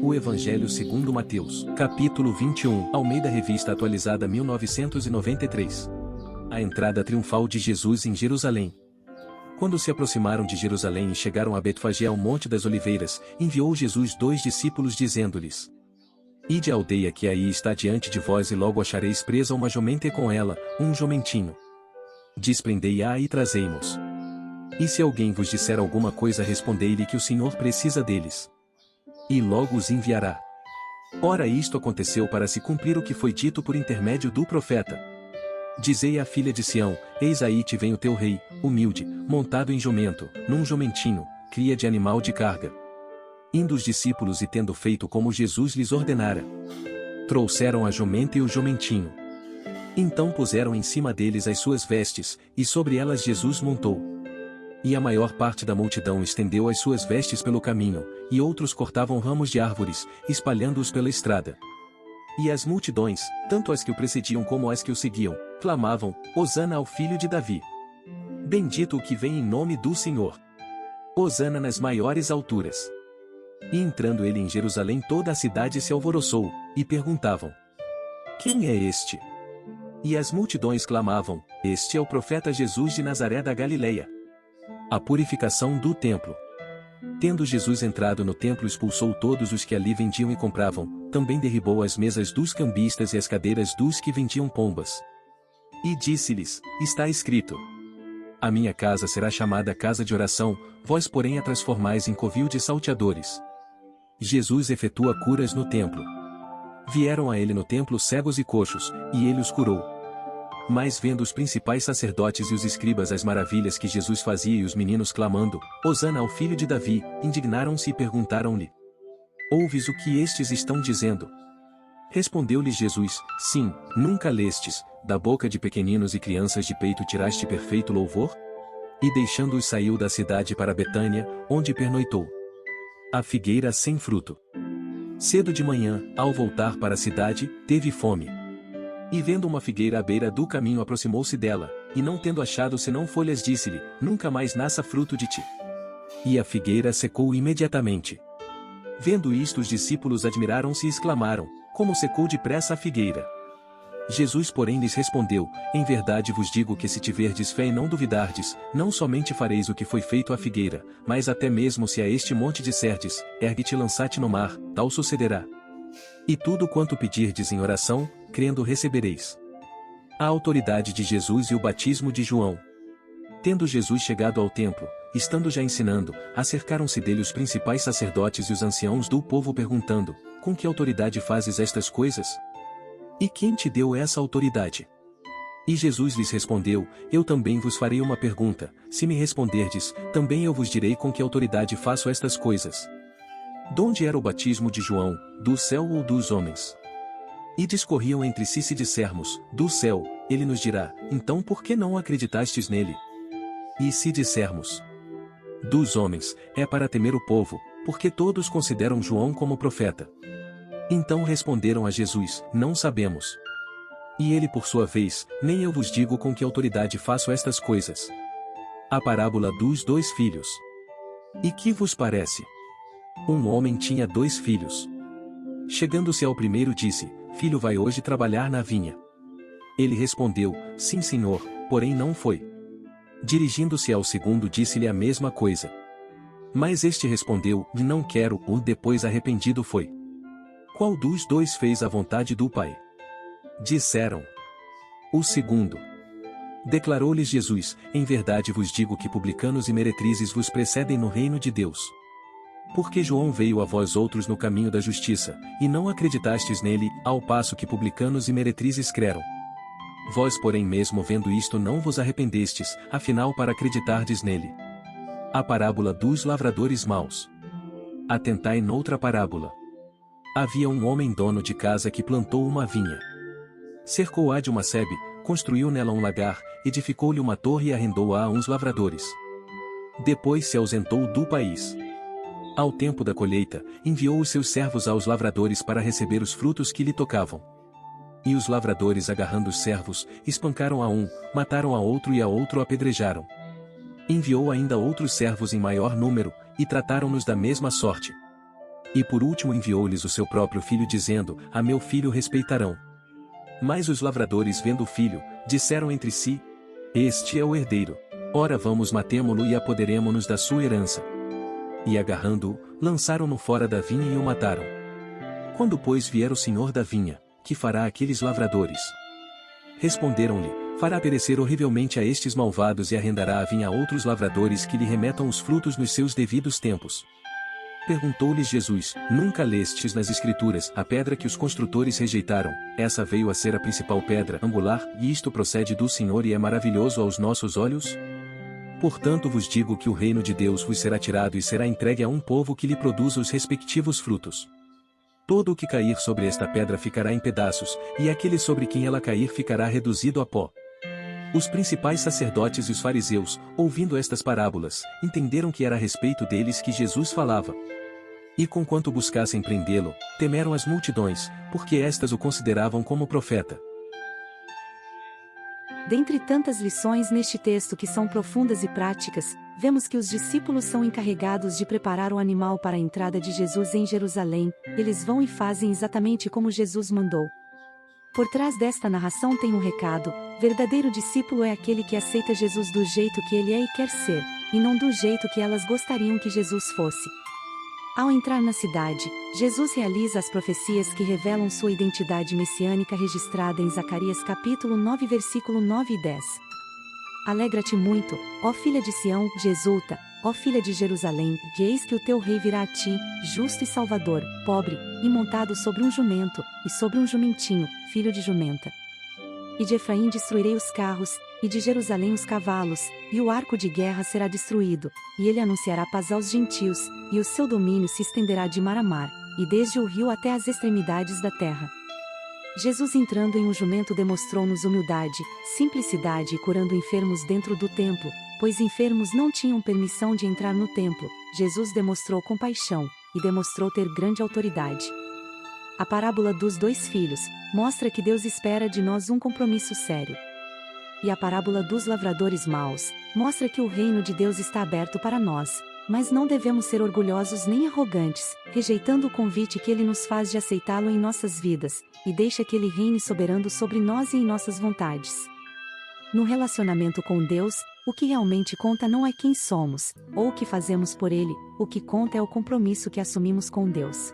O Evangelho segundo Mateus, capítulo 21, Almeida Revista Atualizada 1993. A entrada triunfal de Jesus em Jerusalém. Quando se aproximaram de Jerusalém e chegaram a Betfagé ao Monte das Oliveiras, enviou Jesus 2 discípulos dizendo-lhes: Ide à aldeia que aí está diante de vós e logo achareis presa uma jumenta e com ela, um jumentinho. Desprendei-a e trazei-mos. E se alguém vos disser alguma coisa, respondei-lhe que o Senhor precisa deles. E logo os enviará. Ora, isto aconteceu para se cumprir o que foi dito por intermédio do profeta. Dizei à filha de Sião: Eis aí te vem o teu rei, humilde, montado em jumento, num jumentinho, cria de animal de carga. Indo os discípulos e tendo feito como Jesus lhes ordenara, trouxeram a jumenta e o jumentinho. Então puseram em cima deles as suas vestes, e sobre elas Jesus montou. E a maior parte da multidão estendeu as suas vestes pelo caminho, e outros cortavam ramos de árvores, espalhando-os pela estrada. E as multidões, tanto as que o precediam como as que o seguiam, clamavam: Hosana ao filho de Davi. Bendito o que vem em nome do Senhor. Hosana nas maiores alturas. E entrando ele em Jerusalém, toda a cidade se alvoroçou, e perguntavam: Quem é este? E as multidões clamavam: Este é o profeta Jesus de Nazaré da Galileia. A purificação do templo. Tendo Jesus entrado no templo, expulsou todos os que ali vendiam e compravam, também derribou as mesas dos cambistas e as cadeiras dos que vendiam pombas. E disse-lhes: Está escrito: A minha casa será chamada casa de oração, vós porém a transformais em covil de salteadores. Jesus efetua curas no templo. Vieram a ele no templo cegos e coxos, e ele os curou. Mas vendo os principais sacerdotes e os escribas as maravilhas que Jesus fazia e os meninos clamando: Hosana ao filho de Davi, indignaram-se e perguntaram-lhe: Ouves o que estes estão dizendo? Respondeu-lhes Jesus: Sim, nunca lestes: da boca de pequeninos e crianças de peito tiraste perfeito louvor? E deixando-os saiu da cidade para Betânia, onde pernoitou. A figueira sem fruto. Cedo de manhã, ao voltar para a cidade, teve fome. E vendo uma figueira à beira do caminho, aproximou-se dela, e não tendo achado senão folhas, disse-lhe: Nunca mais nasça fruto de ti. E a figueira secou imediatamente. Vendo isto, os discípulos admiraram-se e exclamaram: Como secou depressa a figueira! Jesus, porém, lhes respondeu: Em verdade vos digo que se tiverdes fé e não duvidardes, não somente fareis o que foi feito à figueira, mas até mesmo se a este monte disserdes: Ergue-te e lança-te no mar, tal sucederá. E tudo quanto pedirdes em oração, crendo recebereis. A autoridade de Jesus e o batismo de João. Tendo Jesus chegado ao templo, estando já ensinando, acercaram-se dele os principais sacerdotes e os anciãos do povo, perguntando: Com que autoridade fazes estas coisas? E quem te deu essa autoridade? E Jesus lhes respondeu: Eu também vos farei uma pergunta, se me responderdes, também eu vos direi com que autoridade faço estas coisas. Donde era o batismo de João, do céu ou dos homens? E discorriam entre si, se dissermos: Do céu, ele nos dirá: Então por que não acreditastes nele? E se dissermos: Dos homens, é para temer o povo, porque todos consideram João como profeta. Então responderam a Jesus: Não sabemos. E ele, por sua vez: Nem eu vos digo com que autoridade faço estas coisas. A parábola dos 2 filhos. E que vos parece? Um homem tinha 2 filhos. Chegando-se ao primeiro, disse: Filho, vai hoje trabalhar na vinha. Ele respondeu: Sim, senhor, porém não foi. Dirigindo-se ao segundo, disse-lhe a mesma coisa. Mas este respondeu: Não quero, ou depois arrependido foi. Qual dos 2 fez a vontade do Pai? Disseram: O segundo. Declarou-lhes Jesus: Em verdade vos digo que publicanos e meretrizes vos precedem no reino de Deus. Porque João veio a vós outros no caminho da justiça, e não acreditastes nele, ao passo que publicanos e meretrizes creram. Vós, porém, mesmo vendo isto, não vos arrependestes, afinal para acreditardes nele. A parábola dos lavradores maus. Atentai noutra parábola. Havia um homem dono de casa que plantou uma vinha. Cercou-a de uma sebe, construiu nela um lagar, edificou-lhe uma torre e arrendou-a a uns lavradores. Depois se ausentou do país. Ao tempo da colheita, enviou os seus servos aos lavradores para receber os frutos que lhe tocavam. E os lavradores, agarrando os servos, espancaram a um, mataram a outro e a outro apedrejaram. Enviou ainda outros servos em maior número, e trataram-nos da mesma sorte. E por último enviou-lhes o seu próprio filho dizendo, a meu filho respeitarão. Mas os lavradores vendo o filho, disseram entre si, este é o herdeiro. Ora vamos matemo-lo e apoderemo-nos da sua herança. E agarrando-o, lançaram-no fora da vinha e o mataram. Quando pois vier o senhor da vinha, que fará aqueles lavradores? Responderam-lhe, fará perecer horrivelmente a estes malvados e arrendará a vinha a outros lavradores que lhe remetam os frutos nos seus devidos tempos. Perguntou-lhes Jesus, nunca lestes nas Escrituras, a pedra que os construtores rejeitaram, essa veio a ser a principal pedra angular, e isto procede do Senhor e é maravilhoso aos nossos olhos? Portanto vos digo que o reino de Deus vos será tirado e será entregue a um povo que lhe produza os respectivos frutos. Todo o que cair sobre esta pedra ficará em pedaços, e aquele sobre quem ela cair ficará reduzido a pó. Os principais sacerdotes e os fariseus, ouvindo estas parábolas, entenderam que era a respeito deles que Jesus falava. E conquanto buscassem prendê-lo, temeram as multidões, porque estas o consideravam como profeta. Dentre tantas lições neste texto que são profundas e práticas, vemos que os discípulos são encarregados de preparar o animal para a entrada de Jesus em Jerusalém. Eles vão e fazem exatamente como Jesus mandou. Por trás desta narração tem um recado: verdadeiro discípulo é aquele que aceita Jesus do jeito que ele é e quer ser, e não do jeito que elas gostariam que Jesus fosse. Ao entrar na cidade, Jesus realiza as profecias que revelam sua identidade messiânica registrada em Zacarias capítulo 9 versículo 9 e 10. Alegra-te muito, ó filha de Sião, exulta, ó filha de Jerusalém, que eis que o teu rei virá a ti, justo e salvador, pobre, e montado sobre um jumento, e sobre um jumentinho, filho de jumenta. E de Efraim destruirei os carros, e de Jerusalém os cavalos, e o arco de guerra será destruído, e ele anunciará paz aos gentios, e o seu domínio se estenderá de mar a mar, e desde o rio até as extremidades da terra. Jesus entrando em um jumento demonstrou-nos humildade, simplicidade e curando enfermos dentro do templo, pois enfermos não tinham permissão de entrar no templo. Jesus demonstrou compaixão, e demonstrou ter grande autoridade. A parábola dos 2 filhos mostra que Deus espera de nós um compromisso sério. E a parábola dos lavradores maus mostra que o reino de Deus está aberto para nós, mas não devemos ser orgulhosos nem arrogantes, rejeitando o convite que Ele nos faz de aceitá-lo em nossas vidas, e deixa que Ele reine soberano sobre nós e em nossas vontades. No relacionamento com Deus, o que realmente conta não é quem somos, ou o que fazemos por Ele, o que conta é o compromisso que assumimos com Deus.